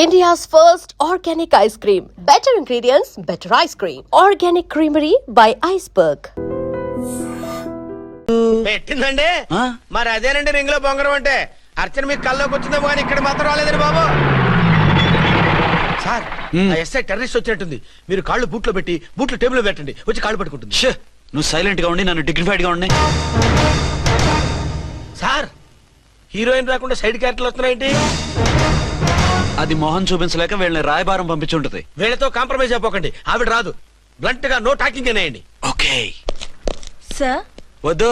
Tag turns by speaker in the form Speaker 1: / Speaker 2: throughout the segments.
Speaker 1: India's first organic ice cream. Better ingredients, better ice cream. Organic Creamery by Iceberg.
Speaker 2: పెట్టిందండి మరి అదేనండి ring లో బొంగరం అంటే అర్చన మీకు కల్లోకి వచ్చిందేమో కానీ ఇక్కడ మాత్రం రాలేదండి బాబు. సార్ ఎస్ఐ టెర్రరిస్ట్ వచ్చినట్టుంది. మీరు కాళ్ళు బూట్లో పెట్టి బూట్లు టేబుల్ లో పెట్టండి, వచ్చి కాళ్ళు పట్టుకుంటుంది.
Speaker 3: నువ్వు సైలెంట్ గా ఉండి నన్ను డిగ్నిఫైడ్ గా ఉండి.
Speaker 2: సార్ హీరోయిన్ రాకుండా సైడ్ క్యారెక్టర్లు వస్తున్నాయేంటి?
Speaker 3: అది మొహం చూపించలేక వీళ్ళని రాయబారం పంపించుంటది.
Speaker 2: వీళ్ళతో కాంప్రమైజ్ అయిపోకండి, ఆవిడ రాదు. బ్లంట్ గా నో టాకింగ్ అనేయండి.
Speaker 3: ఓకే
Speaker 4: సార్
Speaker 3: వద్దు,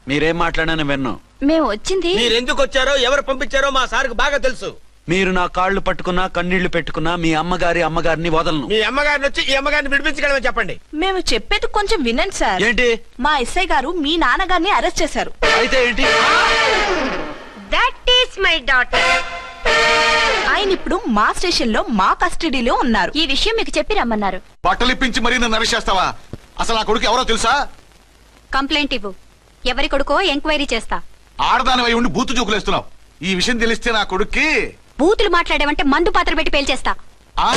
Speaker 3: మీరేం మాట్లాడానని విన్ను.
Speaker 4: మేము వచ్చింది
Speaker 2: మీరు ఎందుకు వచ్చారో ఎవరు పంపించారో మా సార్కు బాగా తెలుసు.
Speaker 3: మీరు నా కాళ్ళు పట్టుకున్నా కన్నీళ్లు పెట్టుకున్నా మీ అమ్మగారిని వదలను.
Speaker 2: మీ అమ్మగారిని వచ్చి ఈ అమ్మగారిని విడిపించగలమని చెప్పండి.
Speaker 4: మేము చెప్పేది కొంచెం వినండి సార్.
Speaker 3: ఏంటి?
Speaker 4: మా ఎస్ఐ గారు మీ నాన్నగారిని అరెస్ట్ చేశారు.
Speaker 3: అయితే ఏంటి?
Speaker 4: That is my daughter. ఆయన ఇప్పుడు మా స్టేషన్ లో మా కస్టడీలో ఉన్నారు. ఈ విషయం మీకు చెప్పి రమ్మన్నారు.
Speaker 5: బట్టలిప్పించి మరీ నన్ను అరెస్ట్ చేస్తావా? అసలు ఆ కొడుకు ఎవరో తెలుసా?
Speaker 6: కంప్లైంట్ ఇవ్వు. ఎవరి కొడుకో ఎంక్వైరీ చేస్తా.
Speaker 5: ఆడదానివై ఉండి బూతు చూకులేస్తున్నావు. ఈ విషయం తెలిస్తే నా కొడుక్కి
Speaker 6: బూతులు మాట్లాడేవంటే మందు పాత్ర పెట్టి పేల్చేస్తా.
Speaker 5: ఆ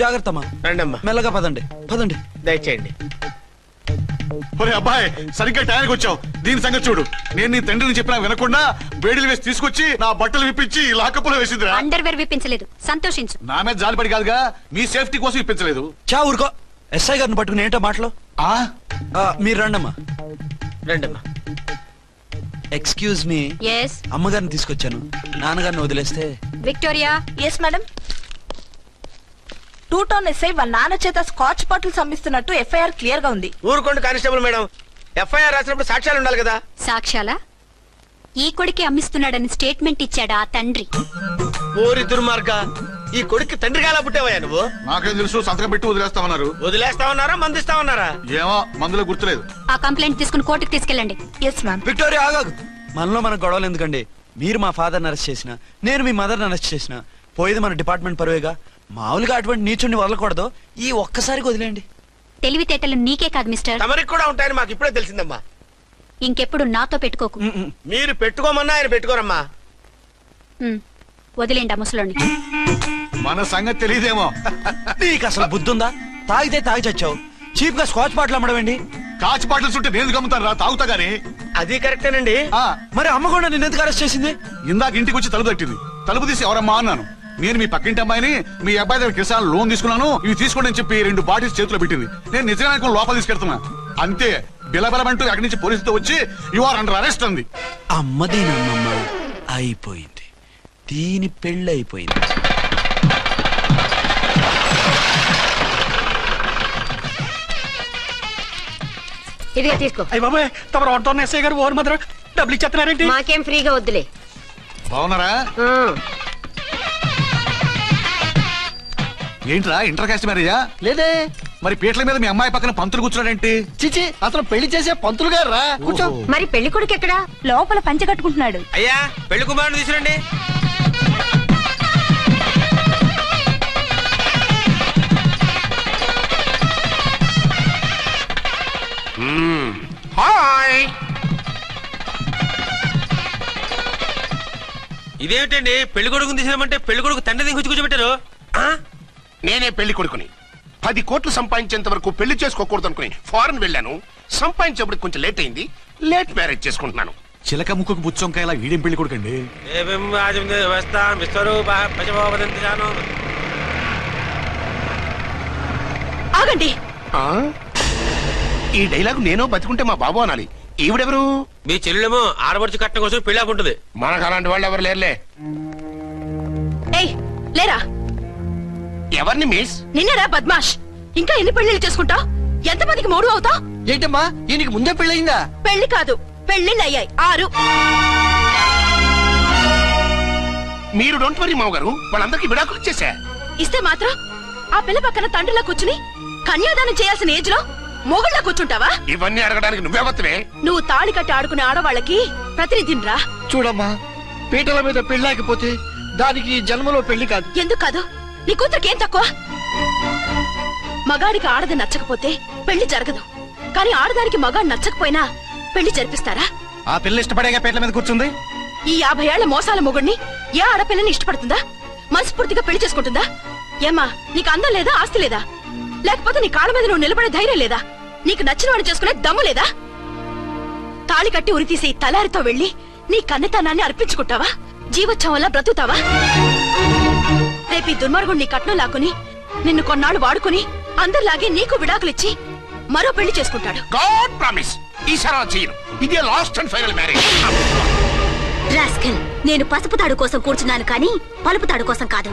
Speaker 3: జాగ్రత్తమ్మా,
Speaker 2: రండమ్మా,
Speaker 3: మెల్లగా పదండి పదండి.
Speaker 2: దయచేయండి.
Speaker 5: ఒరే అబ్బాయి, సరిగ్గా టైంకి వచ్చావు. దీని సంగతి చూడు. నేను నీ తండ్రిని చెప్పినా వినకుండా బేడీలు వేసి తీసుకొచ్చి నా బట్టలు విప్పించి లాకప్పులో వేసిందిరా.
Speaker 6: అండర్వేర్ విప్పించలేదు, సంతోషించు.
Speaker 5: నా మీద జాలిపడి కాదుగా, మీ సేఫ్టీ కోసం ఇప్పించలేదు.
Speaker 3: చా ఊరుకో. ఎస్ఐ గారిని పట్టుకుని ఏంటో మాటలు. మీరు రండమ్మా.
Speaker 2: రండమ్మా.
Speaker 3: Excuse me.
Speaker 6: ఎస్
Speaker 3: అమ్మగారిని తీసుకొచ్చాను. నాన్నగారిని వదిలేస్తే.
Speaker 6: Victoria.
Speaker 4: Yes madam. 2 town SI వాళ్ళ నాన్న చేత స్కాచ్ బాటిల్స్ అమ్మిస్తున్నట్టు ఎఫ్ఐఆర్ క్లియర్ గా ఉంది.
Speaker 2: ఊరుకోండి కానిస్టేబుల్ మేడం. ఎఫ్ఐఆర్ రాసినప్పుడు సాక్ష్యాలు ఉండాలి కదా.
Speaker 6: సాక్ష్యాలా? ఈ కొడుకే అమ్మిస్తున్నాడని స్టేట్మెంట్ ఇచ్చాడా ఆ తండ్రి?
Speaker 2: ఓరి దుర్మార్గ, ఈ కొడుక్కి తండ్రిగా ఎలా పుట్టావయ్యా నువ్వు?
Speaker 5: నాకేం తెలుసు, సంతకం పెట్టి వదిలేస్తామన్నారు.
Speaker 2: వదిలేస్తామన్నారా మందిస్తామన్నారా?
Speaker 5: ఏమో, మందులో గుర్తులేదు.
Speaker 6: ఆ కంప్లైంట్ తీసుకుని కోర్టుకు తీసుకెళ్ళండి.
Speaker 4: Yes ma'am.
Speaker 3: విక్టోరియా ఆగాగు. మనలో మన గొడవలు ఎందుకండి? మీరు మా ఫాదర్ని అరెస్ట్ చేసిన, నేను మీ మదర్ని అరెస్ట్ చేసిన, పోయేది మన డిపార్ట్మెంట్ పరువేగా. మామూలుగా అటువంటి నీచుని వదలకూడదు. ఈ ఒక్కసారికి వదిలేండి.
Speaker 6: తెలివితేటలు నీకే కాదు మిస్టర్,
Speaker 2: తమరికి కూడా ఉంటాయని మాకు ఇప్పుడే తెలిసిందమ్మా.
Speaker 6: ఇంకెప్పుడు నాతో పెట్టుకోకు.
Speaker 2: మీరు పెట్టుకోమన్నా ఆయన పెట్టుకోరమ్మా.
Speaker 6: వదిలేండి ఆ ముసలోని.
Speaker 5: మన సంగతి తెలియదేమో.
Speaker 3: నీకు అసలు బుద్ధుందా? తాగితే తాగి చచ్చావు. చీప్ గా స్కాచ్ బాటిల్ అమ్మడమేంటి?
Speaker 5: కాచి బాటిల్స్ ఉంటే నేను గమ్ముతాను రా, తాగుతా గానీ.
Speaker 2: అది కరెక్టేనండి.
Speaker 3: మరి అమ్మ కూడా నిన్ను ఎందుకు అరెస్ట్ చేసింది?
Speaker 5: ఇందాక ఇంటికి వచ్చి తలుపు తట్టింది. తలుపు తీసి ఎవరమ్మా అన్నాను. నేను మీ పక్కింటి అమ్మాయిని, మీ అబ్బాయి దగ్గర కిసాన్ లోన్ తీసుకున్నాను, ఇవి తీసుకోండి అని చెప్పి 2 బాటిల్స్ చేతిలో పెట్టింది. నేను నిజంగా లోపల తీసుకెళ్తున్నా. అంతే, బిలబిలమంటూ అక్కడి నుంచి పోలీసుతో వచ్చి యు ఆర్ అండర్ అరెస్ట్ అంది.
Speaker 3: అమ్మదేనమ్మమ్మ అయిపోయింది. దీని పెళ్ళి అయిపోయింది.
Speaker 7: ఇదిగా తీసుకో.
Speaker 8: అయ్య బాబాయ్, తమరు ఆటో ఎస్ఐ గారు ఓవర్ మాత్రం డబ్బులు ఇచ్చేస్తున్నారేంటి?
Speaker 7: మాకేం ఫ్రీగా వద్దులే.
Speaker 5: బాగున్నారా? ఏంట్రా ఇంటర్ కాస్ట్ మ్యారేజా?
Speaker 8: లేదే.
Speaker 5: మరి పీటల మీద మీ అమ్మాయి పక్కన పంతులు కూర్చున్నాడేంటి?
Speaker 8: చిచి, అతను పెళ్లి చేసే పంతులు గారు రా. కూర్చో.
Speaker 7: మరి పెళ్లి కొడుకు ఎక్కడా?
Speaker 4: లోపల పంచె కట్టుకుంటున్నాడు.
Speaker 2: అయ్యా, పెళ్లి కుమారుని తీసుకురండి. హాయ్. ఇదేమిటండి, పెళ్లి కొడుకుని తీసినామంటే పెళ్లి కొడుకు తండ్రి దిగి కూర్చోబెట్టారు.
Speaker 9: నేనే పెళ్లి కొడుకుని. 10 కోట్లు సంపాదించేంత వరకు పెళ్లి చేసుకోకూడదు అనుకుని ఫారెన్ వెళ్ళాను. సంపాదించేప్పుడు కొంచెం లేట్ అయింది. లేట్ మ్యారేజ్ చేసుకుంటున్నాను.
Speaker 5: చిలక ముక్కుకు బుచ్చొంకాయలా వీడేం పెళ్లి కొడుకండి?
Speaker 4: ఆగండి.
Speaker 9: ఈ డైలాగ్ నేను బతికుంటే మా బాబు అనాలి. ఈవిడెవరు?
Speaker 2: మీ చెల్లెమో ఆడబడుచు కట్నం కోసం పెళ్లి ఆపుంటది.
Speaker 9: మనకు అలాంటి వాళ్ళు ఎవరు లేరులే.
Speaker 4: ఏయ్ లేరా.
Speaker 9: ఎవరిని మిస్?
Speaker 4: నిన్నరా బద్మాష్. ఇంకా ఎన్ని పెళ్లిళ్ళు చేసుకుంటా? ఎంతమందికి మూడు అవుతా?
Speaker 8: ఏంటమ్మా, ఈయనకి ముందే పెళ్ళయిందా?
Speaker 4: పెళ్లి కాదు, పెళ్లిళ్ళు అయ్యాయి 6.
Speaker 9: మీరు డోంట్ వరీ మావ గారు, వాళ్ళందరికీ విడాకులు ఇచ్చేసా.
Speaker 4: ఇస్తే మాత్రం ఆ పిల్ల పక్కన తండ్రిలా కూర్చుని కన్యాదానం చేయాల్సిన ఏజ్ లో మొగుళ్ళ కూర్చుంటావా?
Speaker 9: ఇవన్నీ అడగడానికి నువ్వెవత్తవే?
Speaker 4: నువ్వు తాళి కట్టి ఆడుకునే ఆడవాళ్ళకి ప్రతినిధిరా.
Speaker 8: చూడమ్మా, పీటల మీద పెళ్ళాకపోతే దానికి ఈ జన్మలో పెళ్లి కాదు.
Speaker 4: ఎందుకు కాదు? నీ కూతురికేం తక్కువ? మగాడికి ఆడది నచ్చకపోతే పెళ్లి జరగదు. కానీ ఆడదానికి మగాడు నచ్చకపోయినా పెళ్లి జరిపిస్తారా?
Speaker 8: ఆ పిల్ల ఇష్టపడేగా పీటల మీద కూర్చుంది.
Speaker 4: ఈ 50 ఏళ్ల మోసాల మొగుడిని ఏ ఆడపిల్లని ఇష్టపడుతుందా? మనస్ఫూర్తిగా పెళ్లి చేసుకుంటుందా? ఏమ్మా, నీకు అందం లేదా, ఆస్తి లేదా? లేకపోతే నీ కాళ్ళ మీద నువ్వు నిలబడే ధైర్యం లేదా? నీకు నచ్చిన వాడు చేసుకునే దమ్ము లేదా? తాళి కట్టి ఉరితీసే ఈ తలారితో వెళ్లి నీ కన్నెతనాన్ని అర్పించుకుంటావా? జీవోత్సవంలా బ్రతుకుతావా? రేపు ఈ దుర్మార్గుడు నీ కట్నం లాక్కుని నిన్ను కొన్నాళ్ళు వాడుకుని అందరిలాగే నీకు విడాకులిచ్చి మరో పెళ్లి చేసుకుంటాడు.
Speaker 9: గాడ్ ప్రామిస్ ఈసారి అలా చేయను. ఇదే last and final marriage.
Speaker 6: Rascal, నేను పసుపు తాడు కోసం కూర్చున్నాను కానీ పలుపు తాడు కోసం కాదు.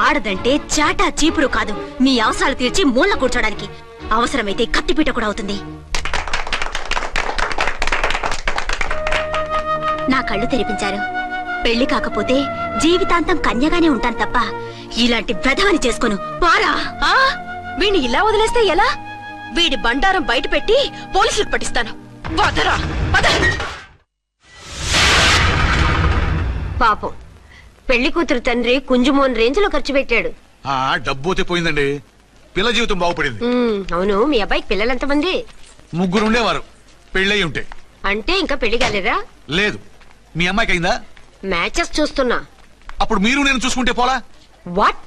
Speaker 6: ఆడదంటే చాటా చీపురు కాదు, మీ అవసరాలు తీర్చి మూల కూర్చోడానికి. అవసరమైతే కత్తిపీట కూడా అవుతుంది. నా కళ్ళు తెరిపించారు. పెళ్లి కాకపోతే జీవితాంతం కన్యగానే ఉంటాను తప్ప ఇలాంటి ప్రధాని చేసుకోను. పారా!
Speaker 4: వీణ్ణి ఇలా వదిలేస్తే ఎలా? వీడి బండారం బయట పెట్టి పోలీసులకు పట్టిస్తాను. వదరా, వద.
Speaker 7: పాపం పెళ్లి కూతురు తండ్రి కుంజుమోన్ రేంజ్ లో ఖర్చు పెట్టాడు.
Speaker 5: ఆ డబ్బు అయితే పోయిందండి, పిల్ల జీవితం బాగుపడింది.
Speaker 7: అవును, మీ అబ్బాయికి పిల్లలు ఎంతమంది?
Speaker 5: 3 ఉండేవారు, పెళ్ళయి ఉంటే.
Speaker 7: అంటే ఇంకా పెళ్లి కాలేదా?
Speaker 5: లేదు. మీ అమ్మాయికి అయిందా?
Speaker 7: మ్యాచెస్ చూస్తున్నా.
Speaker 5: అప్పుడు మీరు నేను చూసుకుంటే పోలా?
Speaker 7: వాట్?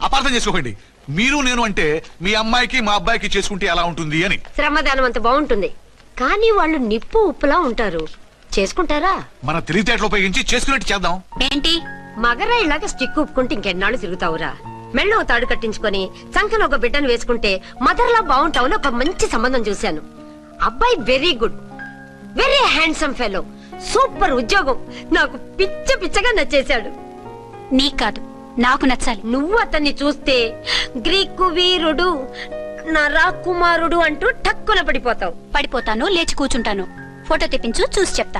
Speaker 5: అపార్థం చేసుకోకండి. మీరు నేను అంటే మీ అమ్మాయికి మా అబ్బాయికి చేసుకుంటే ఎలా ఉంటుంది అని.
Speaker 7: శ్రమదానం అంత బాగుంటుంది, కానీ వాళ్ళు నిప్పు ఉప్పులా ఉంటారు. చేసుకుంటారా?
Speaker 5: మన తెలివితేటలు ఉపయోగించి చేసుకున్నట్టు చేద్దాం.
Speaker 6: ఏంటి?
Speaker 7: మగరా ఇలాగ స్టిక్ ఉప్పుకుంటే ఇంకెన్నాళ్ళు తిరుగుతావురా? మెళ్ళో తాడు కట్టించుకొని చంకలో ఒక బిడ్డను వేసుకుంటే మదర్లా బాగుంటావుని ఒక మంచి సంబంధం చూశాను. అబ్బాయి very good, very handsome fellow, super ఉద్యోగం. నాకు పిచ్చగా నచ్చేశాడు.
Speaker 6: నీకు కాదు, నాకు నచ్చాలి.
Speaker 7: నువ్వు అతన్ని చూస్తే గ్రీకు వీరుడు, నరాకుమారుడు అంటూ టక్కున పడిపోతావు.
Speaker 6: పడిపోతాను, లేచి కూర్చుంటాను. ఫోటో తెప్పించు, చూసి చెప్తా.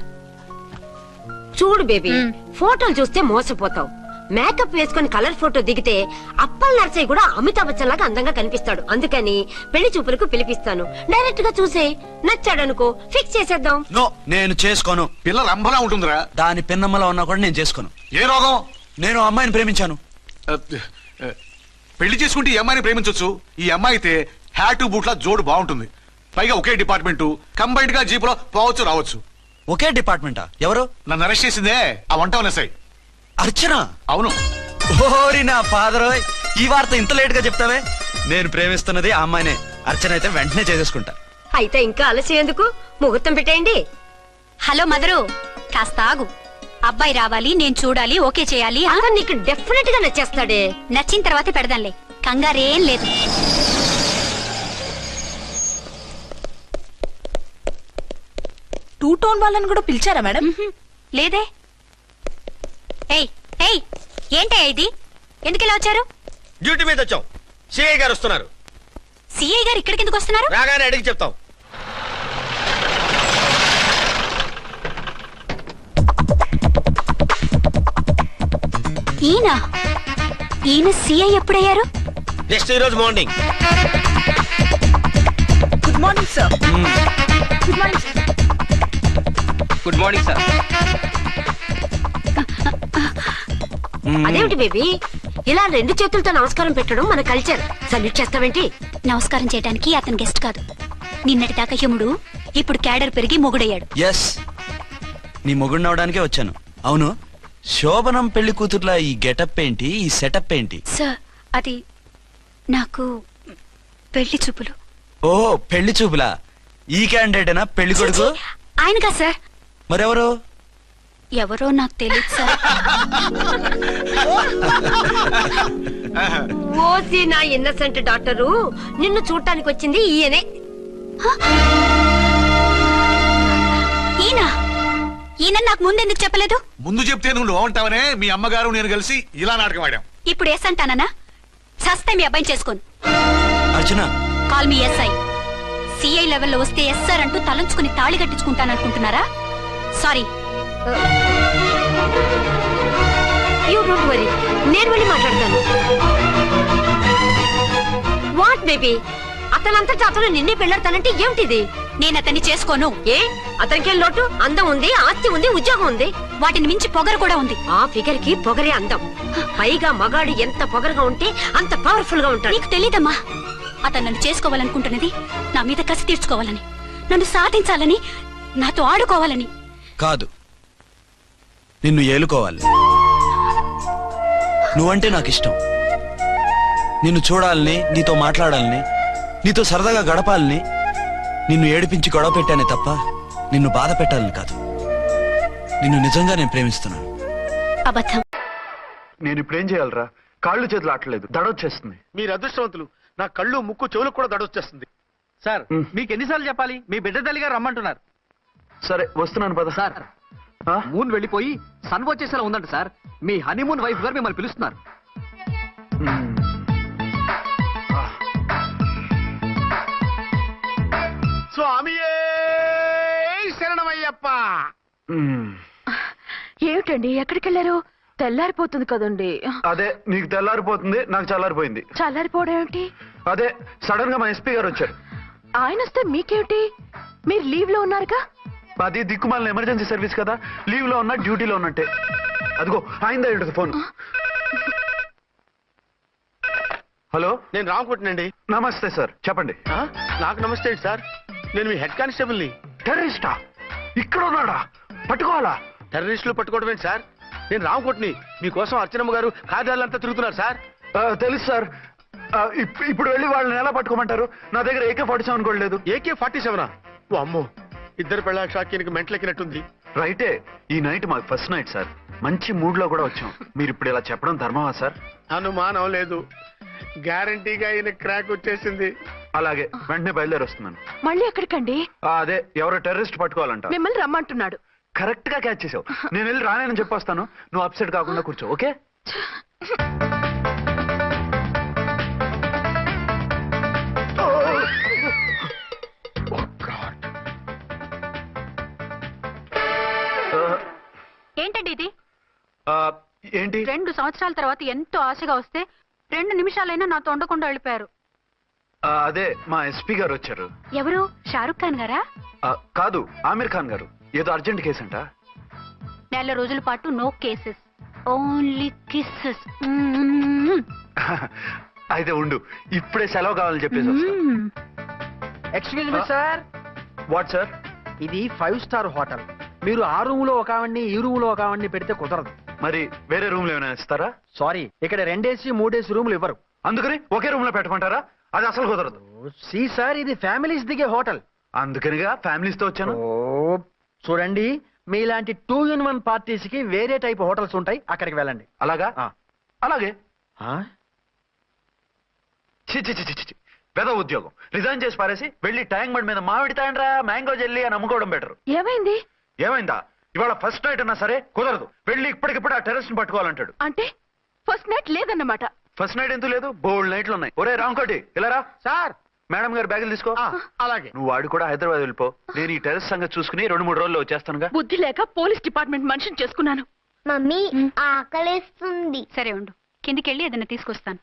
Speaker 7: చూడు బేబీ, ఫోటోలు చూస్తే మోసపోతావు. మేకప్ వేసుకుని కలర్ ఫోటో దిగితే అప్పల్ నర్సయ్య కూడా అమితాబ్ బచ్చన్ లాగా అందంగా కనిపిస్తాడు. అందుకని పెళ్లి చూపులకు పిలిపిస్తాను. డైరెక్ట్ గా చూసే నచ్చాడనుకో, ఫిక్స్ చేసేద్దాం.
Speaker 3: నో, నేను చేసుకోను.
Speaker 5: పిల్ల రంభలా ఉంటుందిరా.
Speaker 3: దాని పిన్నమ్మలా ఉన్నా కూడా నేను చేసుకోను.
Speaker 5: ఏ రోగం?
Speaker 3: నేను ఆ అమ్మాయిని ప్రేమించాను.
Speaker 5: పెళ్లి చేసుకుంటే ఈ అమ్మాయిని ప్రేమించొచ్చు. ఈ అమ్మాయి అయితే హ్యాటు బూట్ల జోడు బాగుంటుంది. పైగా ఒకే డిపార్ట్మెంట్, కంబైన్డ్ గా జీపులో పోవచ్చు రావచ్చు.
Speaker 3: ఒకే డిపార్ట్మెంటా? ఎవరు?
Speaker 5: నన్ను అరెస్ట్ చేసిందే ఆ వంట ఎస్ఐ.
Speaker 3: అర్చన?
Speaker 5: అవును.
Speaker 3: ఓరి నా ఫాదర్, ఈ వార్త ఇంత లేట్ గా చెప్తావే? నేను ప్రేమిస్తున్నది ఆ అమ్మాయినే. అర్చన అయితే వెంటనే చేసేసుకుంటా.
Speaker 7: అయితే ఇంకా ఆలస్యం ఎందుకు? ముహూర్తం పెట్టేయండి.
Speaker 6: హలో మదరు, కాస్త ఆగు. అబ్బాయి రావాలి, నేను చూడాలి, ఓకే చేయాలి.
Speaker 7: అతను నీకు డెఫినెట్ గా నచ్చేస్తాడే.
Speaker 6: నచ్చిన తర్వాతే పెడదాంలే, కంగారేం లేదు.
Speaker 4: టూ టోన్ వాళ్ళని కూడా పిలిచారా మేడం?
Speaker 6: లేదే. ఏయ్ ఏయ్, ఏంటయ్యా ఇది? ఎందుకు ఇలా వచ్చారు?
Speaker 2: డ్యూటీ మీద వచ్చాం. సిఐ గారు వస్తున్నారు.
Speaker 6: సిఐ గారు ఇక్కడికి ఎందుకు వస్తున్నారు?
Speaker 2: రాగానే అడిగి చెప్తాం.
Speaker 6: ఈయన సిఐ ఎప్పుడయ్యారు?
Speaker 2: నెక్స్ట్ ఈ రోజు morning.
Speaker 4: Good morning sir. Good morning sir.
Speaker 10: Good morning sir.
Speaker 7: అదేమిటి బేబీ, ఇలా 2 చేతులతో నమస్కారం పెట్టడం మన కల్చర్. సల్యూట్ చేస్తావేంటి?
Speaker 6: నమస్కారం చేయడానికి అతను గెస్ట్ కాదు. నిన్నటి దాకా యముడు, ఇప్పుడు క్యాడర్ పెరిగి మొగుడయ్యాడు.
Speaker 3: ఎస్, నీ మొగుడినవడానికే వచ్చాను. అవును, శోభనం పెళ్లి కూతుర్లా ఈ గెటప్ ఏంటి, ఈ సెటప్ ఏంటి?
Speaker 6: సార్, అది నాకు పెళ్లి చూపులు.
Speaker 3: ఓ, పెళ్లి చూపులా? ఈ క్యాండిడేటేనా పెళ్లి కొడుకు?
Speaker 6: ఆయనగా సార్.
Speaker 3: మరెవరు?
Speaker 6: ఎవరో నాకు తెలియదు సార్.
Speaker 7: ఓసి నా ఇన్నసెంట్ డాక్టరు, నిన్ను చూడటానికి వచ్చింది ఈయనే.
Speaker 6: ఈయన నాకు ముందెందుకు చెప్పలేదు?
Speaker 5: ముందు చెప్తే నువ్వు బాగుంటావనే మీ అమ్మగారు నేను కలిసి ఇలా నాటకం ఆడాం.
Speaker 6: ఇప్పుడు ఎస్ అంటానా? సస్తే మీ అబ్బాయిని చేసుకోను.
Speaker 3: అర్చన,
Speaker 6: కాల్ మీ ఎస్ఐ. సిఐ లెవెల్లో వస్తే ఎస్ఆర్ అంటూ తలంచుకుని తాళి కట్టించుకుంటాననుకుంటున్నారా? సారీ.
Speaker 7: యూ డోంట్ వరీ, నేను వెళ్ళి మాట్లాడతాను. వాట్ బేబీ, అతనంతటా అతను నిన్నే పెళ్ళాడతానంటే ఏమిటిది?
Speaker 6: నేను అతన్ని చేసుకోను.
Speaker 7: ఏ, అతనికేం లోటు? అందం ఉంది, ఆస్తి ఉంది, ఉద్యోగం ఉంది.
Speaker 6: వాటిని మించి పొగరు కూడా ఉంది.
Speaker 7: ఆ ఫిగర్ కి పొగరే అందం. పైగా మగాడు ఎంత పొగరుగా ఉంటే అంత పవర్ఫుల్ గా ఉంటాడు.
Speaker 6: నీకు తెలీదమ్మా, అతను నన్ను చేసుకోవాలనుకుంటున్నది నా మీద కసి తీర్చుకోవాలని, నన్ను సాధించాలని, నాతో ఆడుకోవాలని
Speaker 3: కాదు, నిన్ను ఏలుకోవాలి. నువ్వంటే నాకు ఇష్టం. నిన్ను చూడాలని, నీతో మాట్లాడాలని, నీతో సరదాగా గడపాలని, నిన్ను ఏడిపించి గొడవ పెట్టానే తప్ప నిన్ను బాధ పెట్టాలని కాదు. నిన్ను నిజంగా నేను ప్రేమిస్తున్నాను.
Speaker 6: అబద్ధం.
Speaker 3: నేను ఇప్పుడేం చేయాలరా? కాళ్ళు చేతులు ఆటలేదు, దడొచ్చేస్తుంది.
Speaker 8: మీరు అదృష్టవంతులు. నా కళ్ళు ముక్కు చెవులకు కూడా దడొచ్చేస్తుంది. సార్, మీకు ఎన్నిసార్లు చెప్పాలి? మీ బిడ్డ తల్లిగా రమ్మంటున్నారు.
Speaker 3: సరే వస్తున్నాను పద.
Speaker 8: సార్, మూన్ వెళ్ళిపోయి సన్ వచ్చేసేలా ఉందంట సార్. మీ హనీమూన్ వైఫ్ గారు మిమ్మల్ని పిలుస్తున్నారు.
Speaker 9: స్వామియే శరణమయ్యప్ప.
Speaker 4: ఏమిటండి ఎక్కడికి వెళ్ళారు? తెల్లారిపోతుంది కదండి.
Speaker 3: అదే నీకు తెల్లారిపోతుంది, నాకు చల్లారిపోయింది.
Speaker 4: చల్లారిపోవడం ఏమిటి?
Speaker 3: అదే సడన్ గా మా ఎస్పీ గారు వచ్చారు.
Speaker 4: ఆయన వస్తే మీకేమిటి? మీరు లీవ్ లో ఉన్నారుగా.
Speaker 3: అది దిక్కుమాలిన ఎమర్జెన్సీ సర్వీస్ కదా, లీవ్ లో ఉన్నా డ్యూటీలో ఉన్నట్టే. అదిగో ఆయనదా ఉంటుంది ఫోన్. హలో,
Speaker 8: నేను రామకుంటునండి.
Speaker 3: నమస్తే సార్, చెప్పండి.
Speaker 8: నాకు నమస్తే సార్. నేను మీ హెడ్ కానిస్టేబుల్ ని.
Speaker 3: టెర్రరిస్టా? ఇక్కడ ఉన్నాడా? పట్టుకోవాలా?
Speaker 8: టెర్రరిస్టులు పట్టుకోవడం ఏంటి సార్? నేను రామకోట్ని. మీకోసం అర్చనమ్మ గారు కార్యాలంతా తిరుగుతున్నారు సార్.
Speaker 3: తెలుసు సార్. ఇప్పుడు వెళ్ళి వాళ్ళని ఎలా పట్టుకోమంటారు? నా దగ్గర AK-47 కూడా లేదు.
Speaker 8: AK-47? ఓ అమ్మో, ఇద్దరు పెళ్ళ షాకీనికి మెంట్లెక్కినట్టుంది.
Speaker 3: రైటే, ఈ నైట్ మాకు ఫస్ట్ నైట్ సార్. మంచి మూడ్ లో కూడా వచ్చాం. మీరు ఇప్పుడు ఇలా చెప్పడం ధర్మమా సార్?
Speaker 9: అనుమానం లేదు, గ్యారంటీగా ఈయన క్రాక్ వచ్చేసింది.
Speaker 3: అలాగే, వెంటనే బయలుదేరి వస్తున్నాను.
Speaker 4: మళ్ళీ ఎక్కడికండి?
Speaker 3: అదే ఎవరో టెర్రరిస్ట్ పట్టుకోవాలంట.
Speaker 4: మిమ్మల్ని రమ్మంటున్నాడు.
Speaker 3: కరెక్ట్ గా క్యాచ్ చేసావు. నేను వెళ్ళి రానని చెప్పొస్తాను, నువ్వు అప్సెట్ కాకుండా కూర్చో. ఓకే?
Speaker 6: ఏంటండి ఇది?
Speaker 3: ఏంటి?
Speaker 6: 2 సంవత్సరాల తర్వాత ఎంతో ఆశగా వస్తే 2 నిమిషాలైనా నాతో ఉండకుండా వెళ్ళిపోయారు.
Speaker 3: అదే మా ఎస్పీ గారు వచ్చారు.
Speaker 6: ఎవరు? షారుఖ్ ఖాన్ గారా?
Speaker 3: కాదు, ఆమీర్ ఖాన్ గారు. ఏదో అర్జెంట్ కేసు అంట.
Speaker 6: 4 రోజుల పాటు నో కేసెస్, ఓన్లీ కిస్సెస్.
Speaker 3: అయితే ఉండు, ఇప్పుడే సెలవు కావాలని చెప్పేసి.
Speaker 8: Excuse me sir.
Speaker 3: What sir?
Speaker 8: ఇది 5 స్టార్ హోటల్. మీరు ఆ రూమ్ లో ఒక ఆవిడ్ని, ఈ రూమ్ లో ఒక ఆవిడ్ని పెడితే కుదరదు.
Speaker 3: మరి వేరే రూమ్ లో ఏమైనా ఇస్తారా?
Speaker 8: సారీ, ఇక్కడ 2 AC 3 AC రూములు ఇవ్వరు.
Speaker 3: అందుకని ఒకే రూమ్ లో పెట్టమంటారా? అది అసలు కుదరదు.
Speaker 8: సి సార్, ఇది ఫ్యామిలీస్ దిగే హోటల్.
Speaker 3: అందుకనిగా ఫ్యామిలీస్ తో వచ్చాను.
Speaker 8: చూడండి, మీలాంటి 2 in 1 పార్టీస్ కి వేరే టైప్ హోటల్స్ ఉంటాయి, అక్కడికి వెళ్ళండి.
Speaker 3: అలాగా? అలాగే.
Speaker 8: ఆ?
Speaker 3: చి చి చి చి చి. పెద్ద ఉద్యోగం రిజైన్ చేసి పారేసి వెళ్ళి ట్యాంక్ బండ్ మీద మామిడి తాండ్రా మ్యాంగో జెల్లీ అని అమ్ముకోవడం బెటర్.
Speaker 4: ఏమైంది?
Speaker 3: ఏమైందా? ఇవాళ ఫస్ట్ నైట్ అన్నా సరే కుదరదు. వెళ్ళి ఇప్పటికిప్పుడు ఆ టెర్రస్ ని పట్టుకోవాలంటాడు.
Speaker 4: అంటే ఫస్ట్ నైట్ లేదన్నమాట.
Speaker 3: ఫస్ట్ నైట్ ఎందుకు లేదు? బోల్డ్ నైట్లు ఉన్నాయి. ఒరే రాంకోటి, ఇలా రా.
Speaker 8: సార్,
Speaker 3: మేడం గారు బ్యాగులు తీసుకో.
Speaker 8: అలాగే.
Speaker 3: నువ్వు వాడు కూడా హైదరాబాద్ వెళ్ళిపో. నేను ఈ టెర్రస్ సంగతి చూసుకుని 2-3 రోజుల్లో వచ్చేస్తానుగా.
Speaker 4: బుద్ధి లేక పోలీస్ డిపార్ట్మెంట్ మనిషిని చేసుకున్నాను.
Speaker 11: మమ్మీ ఆకలేస్తుంది.
Speaker 6: సరే ఉండు, కిందికెళ్ళి ఏదైనా తీసుకొస్తాను.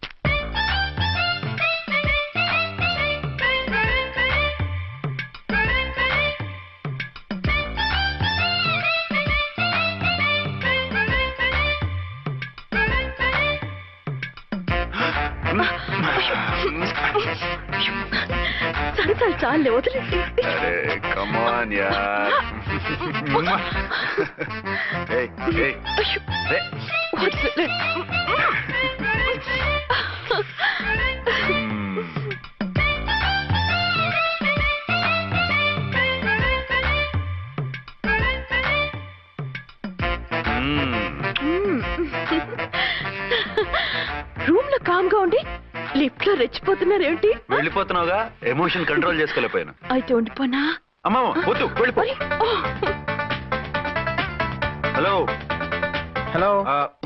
Speaker 4: సరసాలు చాలే, వదిలేసి. వదిలే. రూమ్ లో కామ్ గా ఉండి లిఫ్ట్ లో రెచ్చిపోతున్నారు ఏంటి?
Speaker 3: వెళ్ళిపోతున్నావుగా, ఎమోషన్ కంట్రోల్ చేసుకోలేకపోయాను.
Speaker 4: అయితే ఉండిపోనా?
Speaker 3: అమ్మా వద్దు, వెళ్ళిపో. Hello
Speaker 8: hello.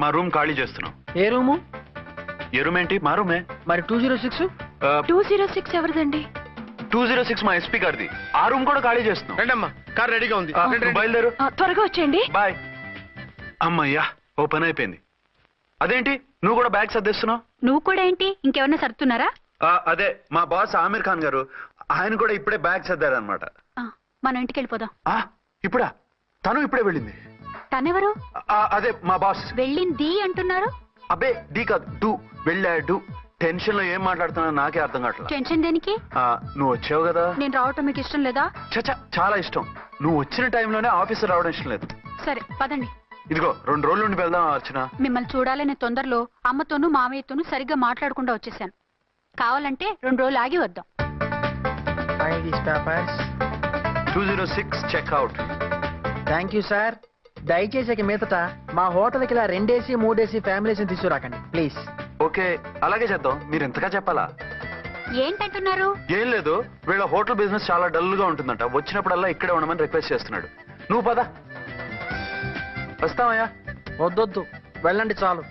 Speaker 3: మా రూమ్ ఖాళీ చేస్తున్నాం.
Speaker 8: ఏ రూము?
Speaker 3: ఏ రూమ్ ఏంటి? మా రూమే.
Speaker 8: మరి 206?
Speaker 4: 206 ఎవరిదండి?
Speaker 3: 206 మా ఎస్పీ గారిది. ఆ రూమ్ కూడా ఖాళీ చేస్తున్నాం.
Speaker 8: రండమ్మా, కార్ రెడీగా ఉంది.
Speaker 3: బయలుదేరు.
Speaker 4: త్వరగా వచ్చేయండి.
Speaker 3: బాయ్. అమ్మయ్యా, ఓ పని అయిపోయింది. అదేంటి నువ్వు కూడా బ్యాగ్ సర్దేస్తున్నావు?
Speaker 6: నువ్వు కూడా ఏంటి, ఇంకెవరన్నా సర్దుతున్నారా?
Speaker 3: అదే మా బాస్ ఆమీర్ ఖాన్ గారు, ఆయన కూడా ఇప్పుడే బ్యాగ్ సర్దారనమాట.
Speaker 6: మనం ఇంటికి వెళ్ళిపోదాం.
Speaker 3: ఇప్పుడా? తను ఇప్పుడే వెళ్ళింది.
Speaker 6: తనెవరు?
Speaker 3: అదే మా బాస్.
Speaker 6: వెళ్ళింది అంటున్నారు.
Speaker 3: అబ్బే డీ కాదు, డూ. వెళ్ళాడు. టెన్షన్ లో ఏం మాట్లాడుతున్నా నాకే అర్థం కావట్లేదు.
Speaker 6: టెన్షన్ దేనికి?
Speaker 3: నువ్వు వచ్చావు కదా.
Speaker 6: నేను రావటం మీకు ఇష్టం లేదా?
Speaker 3: చచ్చా, చాలా ఇష్టం. నువ్వు వచ్చిన టైంలోనే ఆఫీసర్ రావడం ఇష్టం లేదు.
Speaker 6: సరే పదండి.
Speaker 12: ఇదిగో 2 రోజులు నుండి వెళ్దాం అర్చన.
Speaker 13: మిమ్మల్ని చూడాలనే తొందరలో అమ్మతోనూ మామయ్యతోనూ సరిగ్గా మాట్లాడకుండా వచ్చేసాను. కావాలంటే 2 రోజులు ఆగి వద్దాం.
Speaker 12: 206 చెక్అవుట్.
Speaker 8: Thank you sir. దయచేసి ఇక మీదట మా హోటల్కి ఇలా 2 AC 3 AC ఫ్యామిలీస్ తీసుకురాకండి ప్లీజ్.
Speaker 12: ఓకే, అలాగే చేద్దాం. మీరు ఎంతగా చెప్పాలా?
Speaker 13: ఏంటంటున్నారు?
Speaker 12: ఏం లేదు, వీళ్ళ హోటల్ బిజినెస్ చాలా డల్ గా ఉంటుందంట. వచ్చినప్పుడల్లా ఇక్కడే ఉండమని రిక్వెస్ట్ చేస్తున్నాడు. నువ్వు పద. వస్తావయ్యా?
Speaker 8: వద్దొద్దు, వెళ్ళండి చాలు.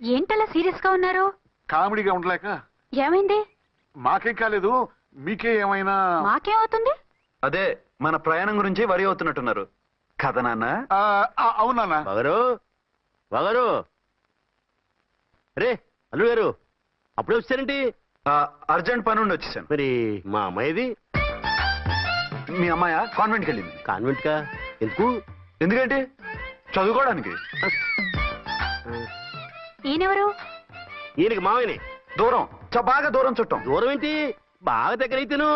Speaker 13: ఏంటలా సీరియస్ గా ఉన్నారు?
Speaker 5: కామెడీగా ఉండలేక.
Speaker 13: ఏమైంది?
Speaker 5: మాకేం కాలేదు, మీకే ఏమైనా?
Speaker 13: మాకేమవుతుంది?
Speaker 12: అదే మన ప్రయాణం గురించి వరి అవుతున్నట్టున్నారు కదా నాన్న?
Speaker 5: అవునా
Speaker 2: వగరు రే అల్లుడు గారు, అప్పుడే వచ్చారేంటి?
Speaker 12: అర్జెంట్ పని ఉండి వచ్చేసాను.
Speaker 2: మరి మా అమ్మాయిది?
Speaker 12: మీ అమ్మాయ కాన్వెంట్కి వెళ్ళింది.
Speaker 2: కాన్వెంట్ కా? ఎందుకు?
Speaker 12: ఎందుకంటే చదువుకోవడానికి.
Speaker 13: ఈయనెవరు?
Speaker 2: ఈయనకి మామయ్యని.
Speaker 12: దూరం, బాగా దూరం చుట్టాం.
Speaker 2: దూరం ఏంటి, బాగా దగ్గర అయితేను.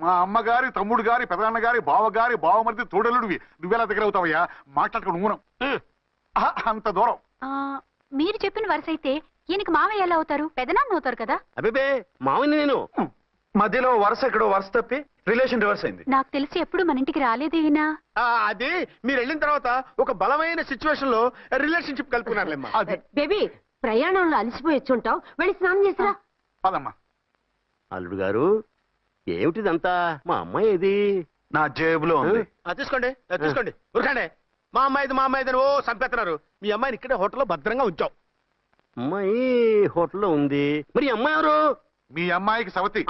Speaker 5: మా అమ్మగారి, తమ్ముడు గారి, పెదనాన్న గారి, బావగారి, బావమరిది, తోడలుడివి. నువ్వెలా దగ్గర అవుతావయ్యా? మాట్లాడుకుని ఊనం. అంత దూరం.
Speaker 13: మీరు చెప్పిన వరుస అయితే ఈయనకి మామయ్య ఎలా అవుతారు? పెదనాన్న అవుతారు కదా.
Speaker 2: అబ్బే మామయ్యని నేను.
Speaker 12: మధ్యలో వరుస ఎక్కడో వరుస తప్పి రిలేషన్ రివర్స్ అయింది.
Speaker 13: నాకు తెలిసి ఎప్పుడు మన ఇంటికి రాలేదు ఈయన.
Speaker 2: అది మీరు వెళ్ళిన తర్వాత ఒక బలమైన సిచ్యువేషన్ లో రిలేషన్షిప్ కలుపుకున్నారులేమ్మా.
Speaker 7: బేబీ, ప్రయాణంలో అలసిపోయి వచ్చుంటావు, వెళ్ళి స్నానం చేసిరా.
Speaker 5: పదమ్మా.
Speaker 2: అల్లుడు గారు, ఏమిటిదంతా? మా అమ్మాయి ఏది?
Speaker 12: నా జేబులో ఉంది.
Speaker 2: తీసుకోండి తీసుకోండి, ఉరకండి. మా అమ్మాయిది ఓ చంపేస్తున్నారు. మీ అమ్మాయిని ఇక్కడే హోటల్లో భద్రంగా ఉంచాం. అమ్మాయి హోటల్లో ఉంది. మరి అమ్మాయి ఎవరు?
Speaker 5: మీ అమ్మాయికి సవతి.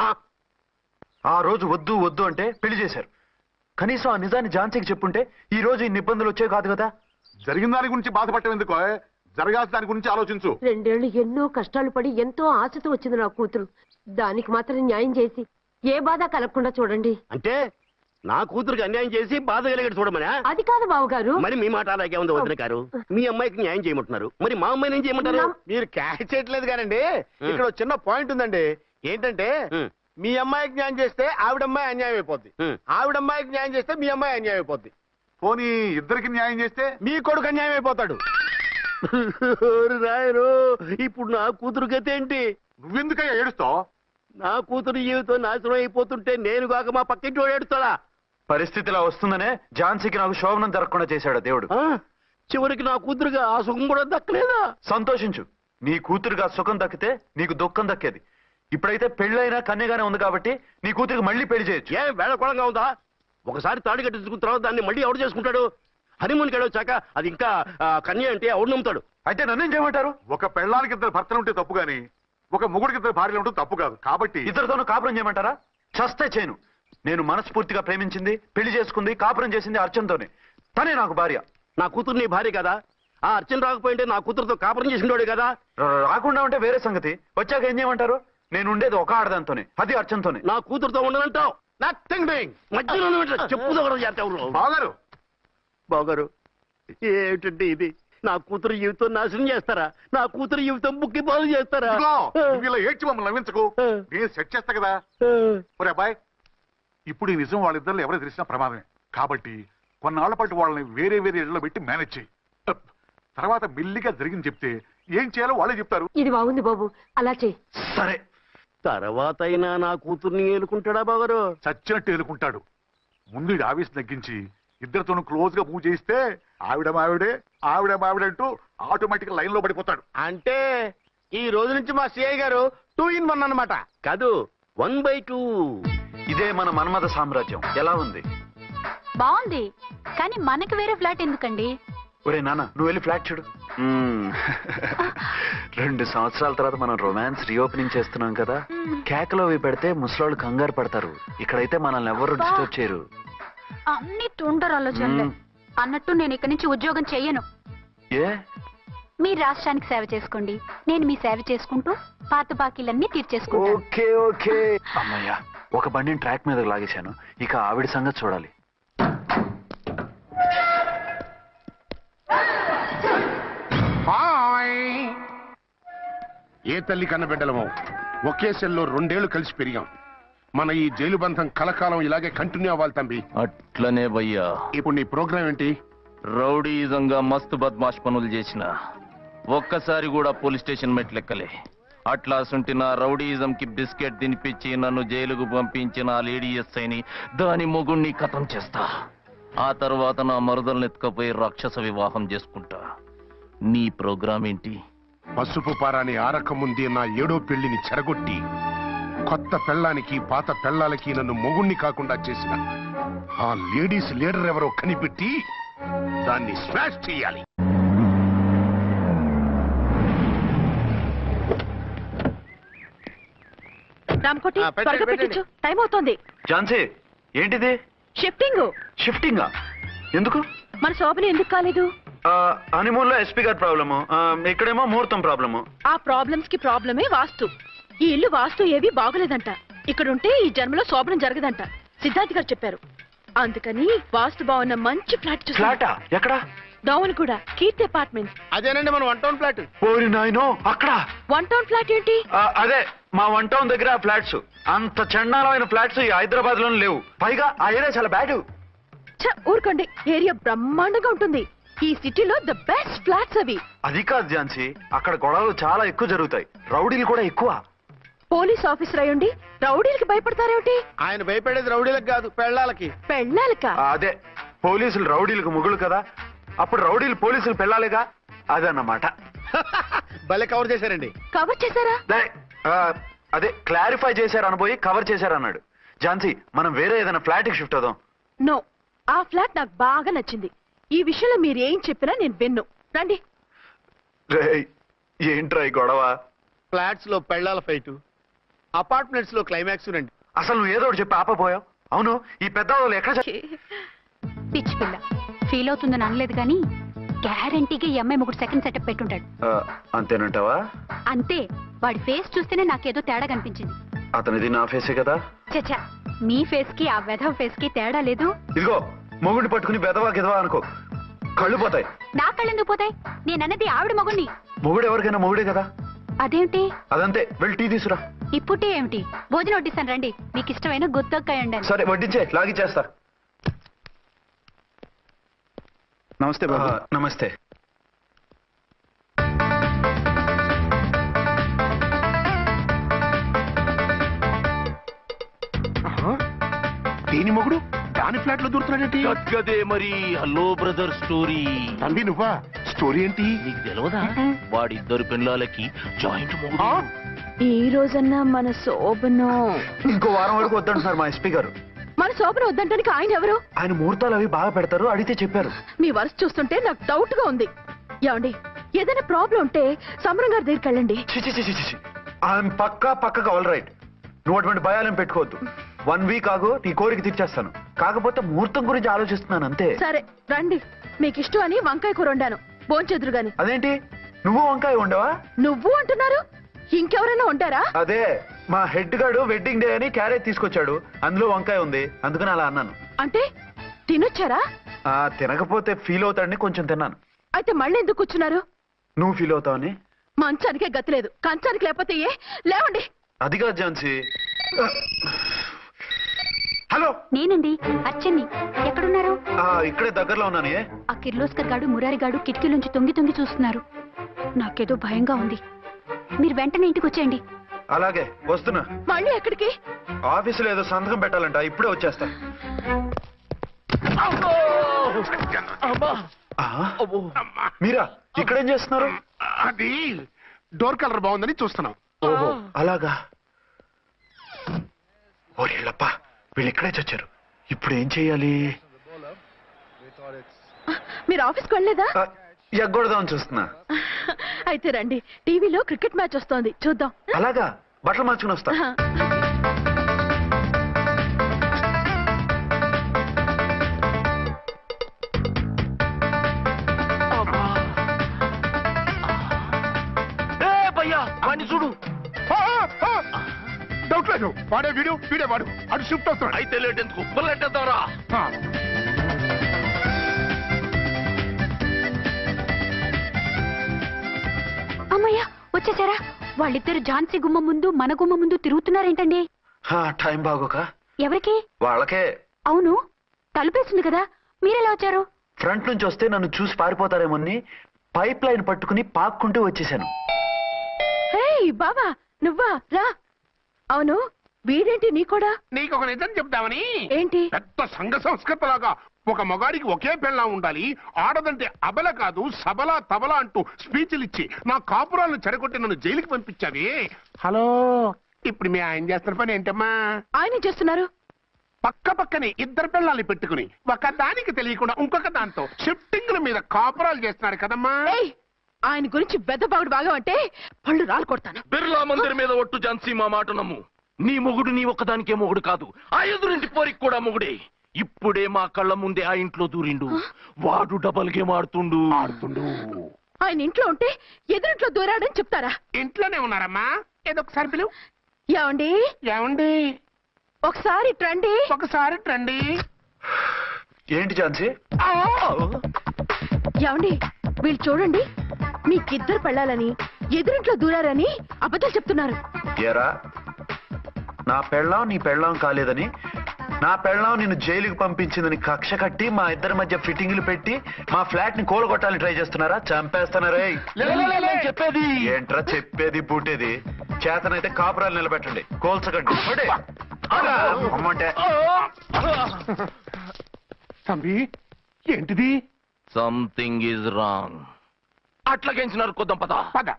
Speaker 12: ఆ రోజు వద్దు వద్దు అంటే పెళ్లి చేశారు. కనీసం ఆ నిజాన్ని ఝాన్సీకి చెప్పుంటే ఈ రోజు ఇన్ని ఇబ్బందులు వచ్చే కాదు కదా.
Speaker 5: జరిగిన దాని గురించి బాధపడటం ఎందుకు? జరగాల్సిన దాని గురించి ఆలోచించు.
Speaker 7: 2 ఏళ్లు ఎన్నో కష్టాలు పడి ఎంతో ఆశతో వచ్చింది నా కూతురు. దానికి మాత్రం న్యాయం చేసి ఏ బాధ కలగకుండా చూడండి.
Speaker 2: అంటే నా కూతురికి అన్యాయం చేసి బాధ కలిగేది చూడమనా?
Speaker 7: అది కాదు బావగారు.
Speaker 2: మరి మీ మాట అలాగే ఉంది వదిన గారు. మీ అమ్మాయికి న్యాయం చేయమంటున్నారు, మరి మా అమ్మాయిని ఏం చేయమంటారు? మీరు క్యాచ్ చేయట్లేదు కానండి. ఇక్కడ ఒక చిన్న పాయింట్ ఉందండి. ఏంటంటే మీ అమ్మాయికి న్యాయం చేస్తే ఆవిడమ్మాయి అన్యాయం అయిపోద్ది, ఆవిడమ్మాయికి న్యాయం చేస్తే మీ అమ్మాయి అన్యాయం అయిపోద్ది.
Speaker 5: పోనీ ఇద్దరికి న్యాయం చేస్తే
Speaker 2: మీ కొడుకు అన్యాయం అయిపోతాడు. రాయరు, ఇప్పుడు నా కూతురు గతి ఏంటి?
Speaker 5: నువ్వెందుకయ్యా ఏడుస్తావు?
Speaker 2: నా కూతురు జీవితం నాశనం అయిపోతుంటే నేను కాక మా పక్కింటి వాడు ఏడుస్తాడా?
Speaker 12: పరిస్థితిలా వస్తుందనే ఝాన్సీకి నాకు శోభనం జరగకుండా చేశాడు దేవుడు.
Speaker 2: చివరికి నా కూతురుగా ఆ సుఖం కూడా దక్కలేదా?
Speaker 12: సంతోషించు, నీ కూతురుగా సుఖం దక్కితే నీకు దుఃఖం దక్కేది. ఇప్పుడైతే పెళ్ళైనా కన్యగానే ఉంది కాబట్టి నీ కూతురికి మళ్ళీ పెళ్లి చేయొచ్చు.
Speaker 2: ఏం వేళకోళంగా ఉందా? ఒకసారి తాడి కట్టించుకున్న తర్వాత దాన్ని మళ్ళీ ఎవడు చేసుకుంటాడు? హనీమూన్కి వెళ్ళొచ్చాక అది ఇంకా కన్య అంటే ఎవడు నమ్ముతాడు?
Speaker 12: అయితే నన్నేం చేయమంటారు?
Speaker 5: ఒక పెళ్ళానికి 2 భర్తలు ఉంటే తప్పు గాని ఒక మొగుడికి 2 భార్యలు ఉంటే తప్పు కాదు. కాబట్టి
Speaker 12: ఇద్దరితోనూ కాపురం చేయమంటారా? చస్తే చేయను. నేను మనస్ఫూర్తిగా ప్రేమించింది, పెళ్లి చేసుకుంది, కాపురం చేసింది అర్చనతోనే. తనే నాకు భార్య.
Speaker 2: నా కూతురు నీ భార్య కదా? ఆ అర్చన రాకపోయింటే నా కూతురుతో కాపురం చేసినోడే కదా?
Speaker 12: రాకుండా ఉంటే వేరే సంగతి. వచ్చాక ఏం చేయమంటారు? నేను ఉండేది ఒక ఆడదాంతోనే, అది అర్చనతోనే.
Speaker 2: నా కూతురుతో ఉండనంటావు? Nothing doing. మధ్యలో చెప్పుదో కూడా చేస్తావు.
Speaker 5: బాగారు
Speaker 2: బాగారు, ఏమిటంటే ఇది? నా కూతురు జీవితం నాశనం చేస్తారా? నా కూతురు జీవితం బుక్కి బాగు చేస్తారా?
Speaker 5: ఇలా ఏడ్చి మమ్మల్ని నవ్వించకు, నేను సెట్ చేస్తా కదా. ఒరే అబ్బాయి, ఇప్పుడు ఈ నిజం వాళ్ళిద్దరు ఎవరో తెలిసినా ప్రమాదమే. కాబట్టి కొన్నాళ్ల పాటు వాళ్ళని వేరే వేరే ఇళ్లలో పెట్టి మేనేజ్ చేయి. తర్వాత మెల్లిగా జరిగింది చెప్తే ఏం చేయాలో వాళ్ళే చెప్తారు.
Speaker 7: ఇది బాగుంది బాబు, అలా చెయ్యి.
Speaker 12: సరే,
Speaker 2: తర్వాత అయినా నా కూతుర్ని ఏలుకుంటాడా బాగారు?
Speaker 5: చచ్చినట్టు ఏలుకుంటాడు. ముందు ఈ ఆవేశం తగ్గించి ఇద్దరితోనూ క్లోజ్ గా మూవ్ చేయిస్తే ఆవిడ మావిడే అంటూ ఆటోమేటిక్ లైన్ లో పడిపోతాడు.
Speaker 2: అంటే ఈ రోజు నుంచి మా సిఐ గారు 2 in 1 అన్నమాట కాదు, 1/2.
Speaker 12: ఇదే మన మన్మథ సామ్రాజ్యం. ఎలా ఉంది?
Speaker 13: బాగుంది, కానీ మనకి వేరే ఫ్లాట్ ఎందుకండి?
Speaker 12: ఒరే నాన్న, నువ్వు వెళ్ళి ఫ్లాట్ చూడు. 2 సంవత్సరాల తర్వాత మనం రొమాన్స్ రీఓపెనింగ్ చేస్తున్నాం కదా. కేకలో అవి పెడితే ముసలోళ్ళు కంగారు పడతారు. ఇక్కడైతే మనల్ని ఎవరు డిస్టర్బ్ చేయరు.
Speaker 13: అన్ని తొందర ఆలోచనలే. అన్నట్టు నేను ఇక్కడి నుంచి ఉద్యోగం చెయ్యను.
Speaker 12: ఏ?
Speaker 13: మీరు రాష్ట్రానికి సేవ చేసుకోండి, నేను మీ సేవ చేసుకుంటూ పాత బాకీలన్నీ తీర్చేసుకుంటాను.
Speaker 12: Okay okay. అమ్మయ్యా, ఒక బండిని ట్రాక్ మీద లాగేశాను. ఇక ఆవిడ సంగతి చూడాలి.
Speaker 9: ఏ తల్లి కన్న బిడ్డలమో ఒకే సెల్లో 2 ఏళ్లు కలిసి పెరిగాం. మన ఈ జైలు బంధం కలకాలం ఇలాగే కంటిన్యూ అవ్వాలి తంబి.
Speaker 14: అట్లనే భయ్యా.
Speaker 9: ఇప్పుడు నీ ప్రోగ్రామ్ ఏంటి?
Speaker 14: రౌడీజంగా మస్తు బద్మాష్ పనులు చేసిన ఒక్కసారి కూడా పోలీస్ స్టేషన్ మెట్లెక్కలే. అట్లా సుంటి నా రౌడీజం కి బిస్కెట్ తినిపించి నన్ను జైలుకు పంపించిన ఆ లేడీ ఎస్ఐని దాని మొగుణ్ణి ఖతం చేస్తా. ఆ తర్వాత నా మరుదలను ఎత్తుకపోయి రాక్షస వివాహం చేసుకుంటా. నీ ప్రోగ్రామ్ ఏంటి?
Speaker 9: పసుపు పారాని ఆరక ముందే నా 7వ పెళ్లిని చెరగొట్టి కొత్త పెళ్ళానికి పాత పెళ్ళాలకి నన్ను మొగుణ్ణి కాకుండా చేసిన ఆ లేడీస్ లీడర్ ఎవరో కనిపెట్టి దాన్ని స్మాష్ చేయాలి.
Speaker 4: రామకోటి త్వరగా పెట్టించు, టైం అవుతోంది.
Speaker 12: ఝాన్సీ ఏంటిది? షిఫ్టింగా? ఎందుకు?
Speaker 4: మన శోభని ఎందుకు కాలేదు?
Speaker 12: హనీమూన్ లో ఎస్పీ గారి ప్రాబ్లము, ఇక్కడేమో ముహూర్తం ప్రాబ్లము.
Speaker 4: ఆ ప్రాబ్లమ్స్ కి ప్రాబ్లమే వాస్తు. ఈ ఇల్లు వాస్తు ఏవి బాగోలేదంట. ఇక్కడుంటే ఈ జన్మలో శోభనం జరగదంట సిద్ధార్థ్ గారు చెప్పారు. అందుకని వాస్తు బాగున్న మంచి ఫ్లాట్
Speaker 12: ఫ్లాటా? ఎక్కడ?
Speaker 4: డౌన్ కూడా కీర్తి అపార్ట్మెంట్.
Speaker 2: అదేనండి మన 1 టౌన్ ఫ్లాట్.
Speaker 12: ఓరి నాయనో, అక్కడ
Speaker 4: 1 టౌన్ ఫ్లాట్ ఏంటి?
Speaker 12: అదే మా 1 టౌన్ దగ్గర ఫ్లాట్స్. అంత చండాలమైన ఫ్లాట్స్ ఈ హైదరాబాద్ లోనే లేవు. పైగా ఆ ఏరియా చాలా బ్యాడ్.
Speaker 4: ఊరుకోండి, ఏరియా బ్రహ్మాండంగా ఉంటుంది. ఈ సిటీలో ద బెస్ట్ ఫ్లాట్స్ అవి.
Speaker 12: అది కాదు ఝాన్సీ, అక్కడ గొడవలు చాలా ఎక్కువ జరుగుతాయి, రౌడీలు కూడా ఎక్కువ.
Speaker 4: పోలీస్ ఆఫీసర్ అయ్యుండి రౌడీలకి భయపడతారేమిటి?
Speaker 2: ఆయన భయపడేది రౌడీలకు కాదు, పెళ్ళాలకి.
Speaker 4: పెళ్ళాలకా?
Speaker 12: అదే, పోలీసులు రౌడీలకు మొగులు కదా, అప్పుడు రౌడీలు పోలీసులు పెళ్ళాలిగా, అదన్నమాట.
Speaker 2: భలే కవర్ చేశారండి.
Speaker 4: కవర్ చేశారా?
Speaker 12: అదే క్లారిఫై చేశారు అనబోయి కవర్ చేశారన్నాడు. ఝాన్సీ, మనం వేరే ఏదైనా ఫ్లాట్ కి షిఫ్ట్ అవుదాం.
Speaker 4: నో, ఆ ఫ్లాట్ నాకు బాగా నచ్చింది. ఈ విషయంలో మీరు ఏం చెప్పినా నేను విన్ను. రండి.
Speaker 12: ఏంట్రా ఈ గొడవ?
Speaker 2: ఫ్లాట్స్ లో పెళ్ళాల ఫైట్, అపార్ట్మెంట్స్ లో క్లైమాక్స్ రండి.
Speaker 12: అసలు నువ్వు ఏదో ఒకటి చెప్పి ఆపపోయావు. అవును, ఈ పెద్ద వాళ్ళు ఎక్కడ?
Speaker 13: పిచ్చి పిల్ల ఫీల్ అవుతుందని అనలేదు కానీ గ్యారంటీగా ఈ అమ్మాయి ముగ్గురు సెకండ్ సెటప్ పెట్టుంటాడు.
Speaker 12: అంతేనంటావా?
Speaker 13: అంతే. వాడి ఫేస్ చూస్తేనే నాకేదో తేడా కనిపించింది.
Speaker 12: అతనిది నా ఫేసే కదా.
Speaker 13: చచ్చా, మీ ఫేస్ కి ఆ వెధవ ఫేస్ కి తేడా లేదు.
Speaker 12: ఇదిగో, మొగుడిని పట్టుకుని బెదవా గెదవా అనుకో, కళ్ళు పోతాయి.
Speaker 13: నా కళ్ళెందుకు పోతాయి? నేనన్నది ఆవిడ మొగుడిని.
Speaker 12: మొగుడు ఎవరికైనా మొగుడే కదా.
Speaker 13: అదేంటి?
Speaker 12: అదంతే, వెళ్ళి టీ తీసురా.
Speaker 13: ఇప్పుడు టీ ఏమిటి? భోజనం వడ్డిస్తాను రండి. మీకు ఇష్టమైన గుత్తొక్కాయ ఉండండి.
Speaker 12: సరే వడ్డించే, లాగిచ్చేస్తా.
Speaker 5: నమస్తే బాబు.
Speaker 12: నమస్తే.
Speaker 9: దేని మొగుడు దాని ఫ్లాట్ లో దూరుతున్నాడేంటి?
Speaker 14: గదే మరి. Hello brother story.
Speaker 9: తంబి నువ్వా? స్టోరీ ఏంటి?
Speaker 14: నీకు తెలియదా? వాడిద్దరు పిల్లలకి జాయింట్ మొగుడు.
Speaker 4: ఈ రోజన్నా మన శోభను
Speaker 12: ఇంకో వారం వరకు వద్దంటున్నారు మా ఎస్పీ గారు.
Speaker 4: మన శోభను వద్దంటానికి ఆయన ఎవరు?
Speaker 12: ఆయన ముహూర్తాలు అవి బాగా పెడతారు, అడిగితే చెప్పారు.
Speaker 4: మీ వరుస చూస్తుంటే నాకు డౌట్ గా ఉంది. ఏమండి, ఏదైనా ప్రాబ్లం ఉంటే సమరం గారి దగ్గరికి వెళ్ళండి.
Speaker 12: ఆయన పక్కగా ఆల్ రైట్. నువ్వు అటువంటి భయాలను పెట్టుకోవద్దు. 1 వీక్ ఆగు, నీ కోరిక తీర్చేస్తాను. కాకపోతే ముహూర్తం గురించి ఆలోచిస్తున్నాను అంతే.
Speaker 4: సరే రండి. మీకు ఇష్టం అని వంకాయ కూర వండాను, భోంచెదురు గాని.
Speaker 12: అదేంటి, నువ్వు వంకాయ ఉండవా?
Speaker 4: నువ్వు అంటున్నారు, ఇంకెవరైనా ఉంటారా?
Speaker 12: అదే, మా హెడ్ గాడు వెడ్డింగ్ డే అని క్యారేజ్ తీసుకొచ్చాడు, అందులో వంకాయ ఉంది, అందుకని అలా అన్నాను.
Speaker 4: అంటే తినొచ్చారా?
Speaker 12: తినకపోతే ఫీల్ అవుతాడని కొంచెం తిన్నాను.
Speaker 4: అయితే మళ్ళీ ఎందుకు కూర్చున్నారు?
Speaker 12: నువ్వు ఫీల్ అవుతావని.
Speaker 4: మంచానికే గతి లేదు, కంచానికి లేకపోతే ఏ? లేవండి.
Speaker 12: అది కాదు ఝాన్సీ. హలో,
Speaker 13: నేనండి అచ్చన్ని. ఎక్కడున్నారు?
Speaker 12: ఇక్కడే దగ్గరలో ఉన్నాను.
Speaker 13: ఆ కిర్లోస్కర్ గాడు మురారి గాడు కిటికీలోంచి తొంగి చూస్తున్నారు. నాకేదో భయంగా ఉంది. మీరు వెంటనే ఇంటికి వచ్చేయండి.
Speaker 12: అలాగే వస్తున్నా.
Speaker 4: మళ్ళీ ఎక్కడికి?
Speaker 12: ఆఫీసులో ఏదో సంతకం పెట్టాలంట, ఇప్పుడే వచ్చేస్తా. మీరా ఇక్కడేం చేస్తున్నారు?
Speaker 9: అది డోర్ కలర్ బాగుందని చూస్తున్నాం.
Speaker 12: ఓహో అలాగా. ఓరేళ్ళప్ప, వీళ్ళు ఇక్కడే చచ్చారు. ఇప్పుడు ఏం చెయ్యాలి?
Speaker 4: మీరు ఆఫీస్కి వెళ్ళలేదా?
Speaker 12: ఎగ్గొడదామని చూస్తున్నా.
Speaker 4: అయితే రండి, టీవీలో క్రికెట్ మ్యాచ్ వస్తోంది, చూద్దాం.
Speaker 12: అలాగా, బట్టలు మార్చుకుని వస్తా.
Speaker 14: చూడు,
Speaker 9: డౌట్ లేదు, వాడే వీడే వాడు. అటు షిఫ్ట్ అవుతున్నాడు.
Speaker 14: అయితే లేట్ ఎందుకు, బుల్లెట్టేద్దాంరా.
Speaker 13: అమ్మయ్యా వచ్చేసారా? వాళ్ళిద్దరు ఝాన్సీ గుమ్మ ముందు మన గుమ్మ ముందు తిరుగుతున్నారేంటండి?
Speaker 12: టైం బాగోక.
Speaker 13: ఎవరికి?
Speaker 12: వాళ్ళకే.
Speaker 13: అవును, తలుపేసింది కదా, మీరెలా వచ్చారు?
Speaker 12: ఫ్రంట్ నుంచి వస్తే నన్ను చూసి పారిపోతారేమోని పైప్ లైన్ పట్టుకుని పాక్కుంటూ వచ్చేసాను.
Speaker 4: హే బాబా, నువ్వా? రా. అవును, వీడేంటి నీ కూడా?
Speaker 9: నీకు ఒక నిజం చెప్తామని.
Speaker 4: ఏంటి?
Speaker 9: పెద్ద సంఘ సంస్కృతలాగా ఒక మగాడికి ఒకే పెళ్ళా ఉండాలి, ఆడదంటే అబల కాదు సబల తబల అంటూ స్పీచ్లు ఇచ్చి నా కాపురాలను చెడగొట్టి నన్ను జైలుకి పంపించావి. హలో, ఇప్పుడు మీ ఆయన చేస్తున్న పని ఏంటమ్మా?
Speaker 4: ఆయన చేస్తున్నారు
Speaker 9: పక్క పక్కనే ఇద్దరు పిల్లల్ని పెట్టుకుని ఒక దానికి తెలియకుండా ఇంకొక దాంతో షిఫ్టింగ్ల మీద కాపురాలు చేస్తున్నారు కదమ్మా.
Speaker 4: ఆయన గురించి బెద్దబాగుడు బాగా అంటే పళ్ళు రాలు కొడతాను.
Speaker 14: బిర్లా మందిర్ మీద ఒట్టు ఝాన్సీ, మా మాట నమ్ము. నీ మొగుడు నీ ఒక్కదానికే మొగుడు కాదు, ఆ ఎదురింటి పోరికి కూడా మొగుడే. ఇప్పుడే మా కళ్ళ ముందే ఆ ఇంట్లో దూరిండు. వాడు డబల్ గేమ్ ఆడుతుండు.
Speaker 4: ఆయన ఇంట్లో ఉంటే ఎదురింట్లో దూరాడని చెప్తారా?
Speaker 9: ఇంట్లోనే ఉన్నారమ్మా. ఏదొకసారి పిలువు.
Speaker 4: ఏమండి?
Speaker 9: ఏమండి?
Speaker 4: ఒకసారి ట్రండి.
Speaker 9: ఒకసారి ట్రండి.
Speaker 12: ఏంటి ఝాన్సీ?
Speaker 4: ఏమండి, వీళ్ళు చూడండి, మీకిద్దరు పెళ్ళాలని ఎదురింట్లో దూరారని అబద్ధాలు చెప్తున్నారు.
Speaker 12: ఏరా, నా పెళ్ళాం నీ పెళ్ళాం కాలేదని, నా పెళ్ళాం నిన్ను జైలుకి పంపించిందని కక్ష కట్టి మా ఇద్దరి మధ్య ఫిట్టింగ్లు పెట్టి మా ఫ్లాట్ ని కూలగొట్టాలని ట్రై చేస్తున్నారా? చంపేస్తున్నారే.
Speaker 14: చెప్పేది
Speaker 12: ఏంట్రా చెప్పేది పూటేది? చేతనైతే కాపురాలు నిలబెట్టండి, కోల్చకండి. అమ్మంటే
Speaker 9: తంబి, ఏంటిది?
Speaker 14: Something is wrong. అట్లాగేంచినారు కొద్దాం పద.
Speaker 9: పద.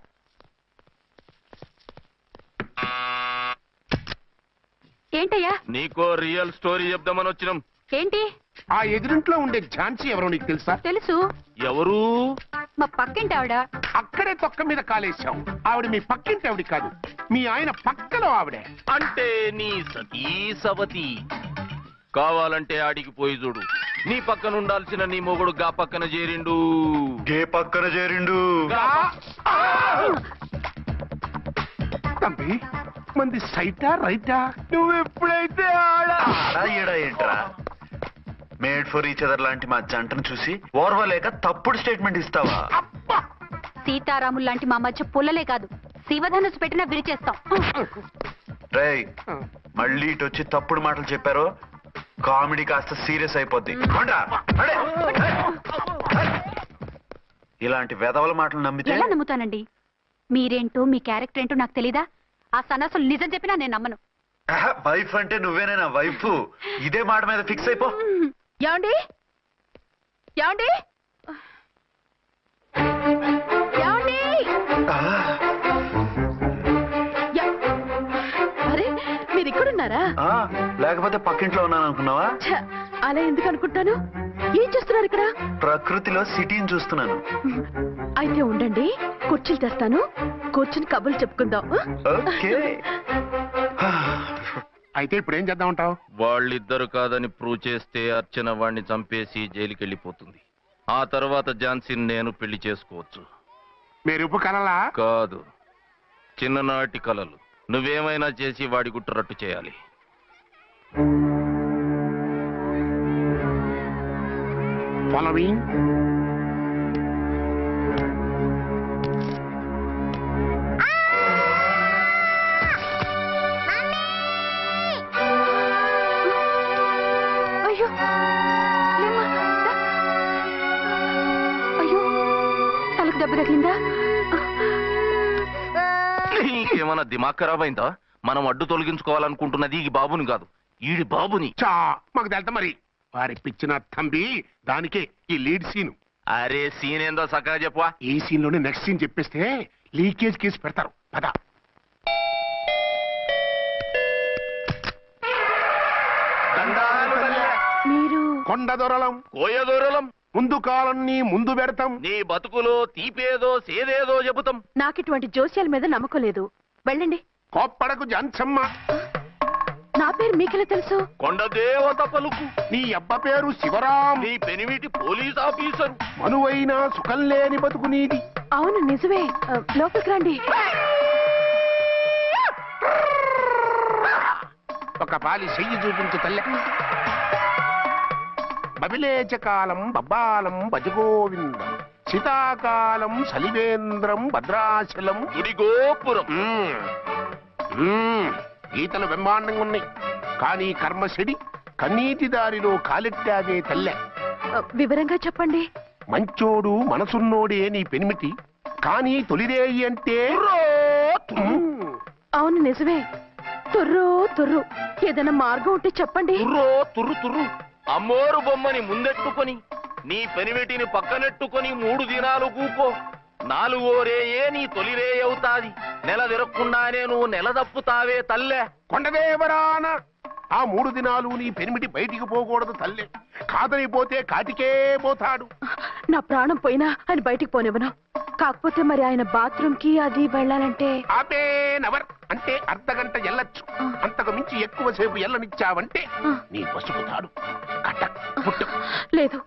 Speaker 13: ఏంటయ్యా?
Speaker 14: నీకో రియల్ స్టోరీ చెప్దామని వచ్చినాం.
Speaker 13: ఏంటి?
Speaker 9: ఆ ఎదురింట్లో ఉండే ఝాన్సీ ఎవరో నీకు తెలుసా?
Speaker 13: తెలుసు.
Speaker 14: ఎవరు?
Speaker 13: మా పక్కింటి ఆవిడ.
Speaker 9: అక్కడే తొక్క మీద కాలేశావు. ఆవిడ మీ పక్కింటి ఆవిడ కాదు, మీ ఆయన పక్కలో ఆవిడే.
Speaker 14: అంటే నీ సతీ సవతి. కావాలంటే ఆడికి పోయి చూడు. నీ పక్కన ఉండాల్సిన నీ మొగుడు గా పక్కన చేరిండు.
Speaker 12: గే పక్కన చేరిండు.
Speaker 9: తంబి, మంది సైటా రైటా?
Speaker 12: నువ్వు ఎప్పుడైతే ఆడా ఈడా ఏంట్రా? మేడ్ ఫర్ ఈచ్ అదర్ లాంటి మా జంటను చూసి ఓర్వలేక తప్పుడు స్టేట్మెంట్ ఇస్తావా?
Speaker 13: సీతారాములు లాంటి మా మధ్య పుల్లలే కాదు, శివధనుసు పెట్టినా విరిచేస్తాం.
Speaker 12: రేయ్, మళ్ళీ ఇటు వచ్చి తప్పుడు మాటలు చెప్పారో కామెడీ కాస్త సీరియస్ అయిపోద్ది. ఇలాంటి వెధవల మాటలు నమ్మితే
Speaker 13: ఎలా నమ్ముతానండి? మీరేంటో మీ క్యారెక్టర్ ఏంటో నాకు తెలీదా? ఆ సన్నాసులు నిజం చెప్పినా నేను నమ్మను.
Speaker 12: వైఫ్ అంటే నువ్వేనా వైఫ్? ఇదే మాట మీద ఫిక్స్ అయిపో.
Speaker 4: ఏమండి? ఏమండి? ఏమండి? అరే, మీరు ఇక్కడున్నారా?
Speaker 12: లేకపోతే పక్కింట్లో ఉన్నాను అనుకున్నావా?
Speaker 4: అలా ఎందుకు అనుకుంటాను? ఏం చేస్తున్నారు ఇక్కడ?
Speaker 12: ప్రకృతిలో సిటీని చూస్తున్నాను.
Speaker 4: అయితే ఉండండి, కుర్చీలు తెస్తాను, కూర్చుని కబుర్లు చెప్పుకుందాం.
Speaker 12: ఓకే.
Speaker 9: అయితే ఇప్పుడు ఏం చేద్దాం అంటావు?
Speaker 14: వాళ్ళిద్దరు కాదని ప్రూవ్ చేస్తే అర్చన వాణ్ణి చంపేసి జైలుకి వెళ్ళిపోతుంది. ఆ తర్వాత ఝాన్సీని నేను పెళ్లి చేసుకోవచ్చు.
Speaker 9: మీరు కలలా?
Speaker 14: కాదు, చిన్ననాటి కలలు. నువ్వేమైనా చేసి వాడి గుట్టరట్టు చేయాలి.
Speaker 9: ఫాలోయింగ్.
Speaker 13: అయ్యో, లేమ్మా, రా. అయ్యో, తలకు దెబ్బ తగిలిందా?
Speaker 14: నీకేమన్నా దిమాగ్ ఖరాబ్ అయిందా? మనం అడ్డు తొలగించుకోవాలనుకుంటున్నది ఈ బాబుని కాదు, ఈడి బాబుని.
Speaker 9: చా, మాకు తెలుతా మరి. వారి పిచ్చిన తంబి, దానికే ఈ లీడ్ సీన్.
Speaker 14: అరే సీన్ ఏందో సక్కగా చెప్పవా?
Speaker 9: ఈ సీన్ లోనే నెక్స్ట్ సీన్ చెప్పేస్తే లీకేజ్ కేసు పెడతారు. పద.
Speaker 4: మీరు
Speaker 9: కొండ దొరలం,
Speaker 14: కోయ దూరలం,
Speaker 9: ముందు కాలన్నీ ముందు పెడతాం.
Speaker 14: నీ బతుకులో తీపేదో సేదేదో చెబుతాం.
Speaker 4: నాకు ఇటువంటి జోస్యాల మీద నమ్మకం లేదు. వెళ్ళండి.
Speaker 9: కోప్పడకు జంచమ్మ.
Speaker 4: నా పేరు మీకెలా తెలుసు?
Speaker 14: కొండ దేవత పలుకు.
Speaker 9: నీ అబ్బ పేరు శివరాం.
Speaker 14: నీ పెనిమిటి పోలీస్ ఆఫీసర్.
Speaker 9: మనువైన సుఖం లేని బతుకు నీది.
Speaker 4: అవును, నిజమే. లోపలికి రండి.
Speaker 9: ఒక పాలి చెయ్యి చూపించు తల్లె. బబిలేచ కాలం బబ్బాలం భజగోవిందం శీతాకాలం సలివేంద్రం భద్రాచలం
Speaker 14: గుడిగోపురం.
Speaker 9: గీతలు బ్రహ్మాండంగా ఉన్నాయి, కానీ కర్మశడి కన్నీటి దారిలో కాలెట్టాగే తల్లె.
Speaker 4: వివరంగా చెప్పండి.
Speaker 9: మంచోడు మనసున్నోడే నీ పెనిమిటి, కానీ తొలిరేయి అంటే
Speaker 4: అవును నిజమే. తుర్రు తుర్రు. ఏదైనా మార్గం ఉంటే చెప్పండి.
Speaker 14: తుర్రు తుర్రు. అమ్మోరు బొమ్మని ముందెట్టుకొని నీ పెనిమిటిని పక్కనెట్టుకొని 3 దినాలు కూకో. 4వ రేయే నీ తొలి రే అవుతాది. నెల తిరగకుండానే నువ్వు నెల తప్పుతావే తల్లే.
Speaker 9: కొండదేవరాన ఆ 3 దినాలు నీ పెనిమిటి బయటికి పోకూడదు తల్లే. కాదని పోతే కాటికే పోతాడు.
Speaker 4: నా ప్రాణం పోయినా ఆయన బయటికి పోనివ్వను. కాకపోతే మరి ఆయన బాత్రూమ్ కి అది వెళ్ళాలంటే
Speaker 9: ఆపేనవర్ అంటే అర్ధగంట ఎల్లొచ్చు. అంతకు మించి ఎక్కువసేపు ఎల్లనిచ్చావంటే నీ పసుపుతాడు కటక్ పుట్టు.
Speaker 4: లేదు,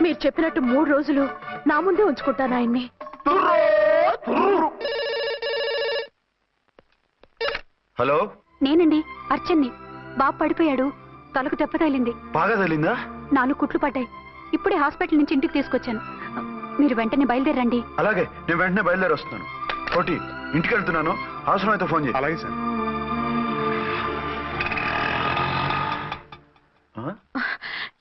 Speaker 4: మీరు చెప్పినట్టు 3 రోజులు నా ముందే ఉంచుకుంటాను ఆయన్ని.
Speaker 12: హలో,
Speaker 13: నేనండి అర్చన్ని. బాబు పడిపోయాడు, తలకు దెబ్బ తగిలింది.
Speaker 12: బాగా తగిలిందా?
Speaker 13: 4 కుట్లు పడ్డాయి. ఇప్పుడే హాస్పిటల్ నుంచి ఇంటికి తీసుకొచ్చాను. మీరు వెంటనే బయలుదేరండి.
Speaker 12: అలాగే, నేను వెంటనే బయలుదేరి వస్తున్నాను. కోటి, ఇంటికి వెళ్తున్నాను, అవసరం అయితే ఫోన్ చేయి.
Speaker 9: అలాగే సార్.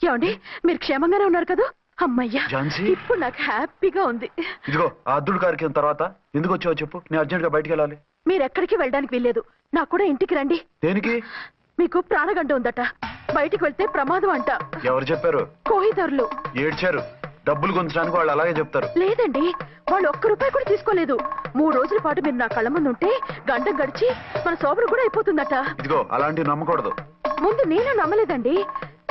Speaker 4: ఏమండి, మీరు క్షేమంగానే ఉన్నారు కదా? అమ్మయ్యా,
Speaker 12: ఝాన్సీ?
Speaker 4: ఇప్పుడు నాకు హ్యాపీగా ఉంది.
Speaker 12: ఇదిగో ఆ అద్దుడు కార్యక్రమం తర్వాత ఎందుకు వచ్చావో చెప్పు, నేను అర్జెంట్ గా బయటికి వెళ్ళాలి.
Speaker 4: మీరు ఎక్కడికి వెళ్ళడానికి వీల్లేదు, నాకు కూడా ఇంటికి రండి.
Speaker 12: దేనికి?
Speaker 4: మీకు ప్రాణగంట ఉందట, బయటికి వెళ్తే ప్రమాదం అంట.
Speaker 12: ఎవరు చెప్పారు?
Speaker 4: కోహిదరులు
Speaker 12: ఏడ్చారు. డబ్బులు గుంచడానికి వాళ్ళు అలాగే చెప్తారు.
Speaker 4: లేదండి, వాళ్ళు ₹1 కూడా తీసుకోలేదు. 3 రోజుల పాటు మీరు నా కళ్ళ ముందు ఉంటే గంట గడిచి మన శోభను కూడా అయిపోతుందట.
Speaker 12: ఇదిగో అలాంటివి నమ్మకూడదు.
Speaker 4: ముందు నేను నమ్మలేదండి,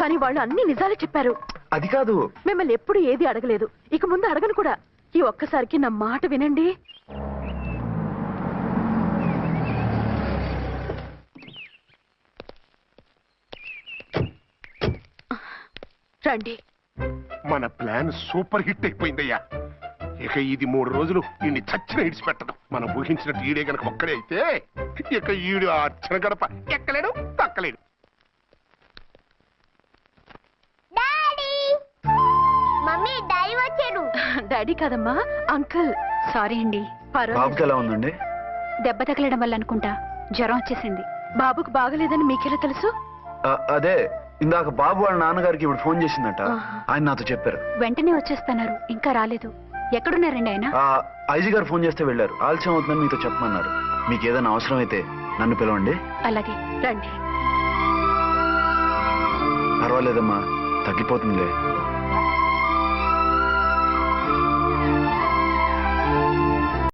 Speaker 4: కానీ వాళ్ళు అన్ని నిజాలే చెప్పారు.
Speaker 12: అది కాదు,
Speaker 4: మిమ్మల్ని ఎప్పుడు ఏది అడగలేదు, ఇక ముందు అడగను కూడా. ఈ ఒక్కసారికి నా మాట వినండి. రండి.
Speaker 9: మన ప్లాన్ సూపర్ హిట్ అయిపోయిందయ్యా. ఇక ఇది 3 రోజులు ఈయన్ని చచ్చిన ఇడిచిపెట్టదు. మనం ఊహించినట్టు ఈడే గనక ఒక్కడే అయితే ఇక ఈడు ఆ అర్చన గడప ఎక్కలేడు, తక్కలేడు.
Speaker 11: మమ్మీ డాడీ వచ్చాడు.
Speaker 4: డాడీ కాదమ్మా, అంకుల్.
Speaker 13: సారీ అండి.
Speaker 12: బాబుకి ఎలా ఉందండి?
Speaker 13: దెబ్బ తగలడం వల్ల అనుకుంటా జ్వరం వచ్చేసింది.
Speaker 4: బాబుకు బాగలేదని మీకెలా తెలుసు?
Speaker 12: అదే ఇందాక బాబు వాళ్ళ నాన్నగారికి ఇప్పుడు ఫోన్ చేసిందట, ఆయన నాతో చెప్పారు.
Speaker 13: వెంటనే వచ్చేస్తున్నారు, ఇంకా రాలేదు. ఎక్కడున్నారండి ఆయన?
Speaker 12: ఐజీ గారు ఫోన్ చేస్తే వెళ్ళారు. ఆలస్యం అవుతుందని మీతో చెప్పమన్నారు. మీకు ఏదైనా అవసరం అయితే నన్ను పిలవండి.
Speaker 13: అలాగే,
Speaker 4: రండి.
Speaker 12: పర్వాలేదమ్మా, తగ్గిపోతుందిలే.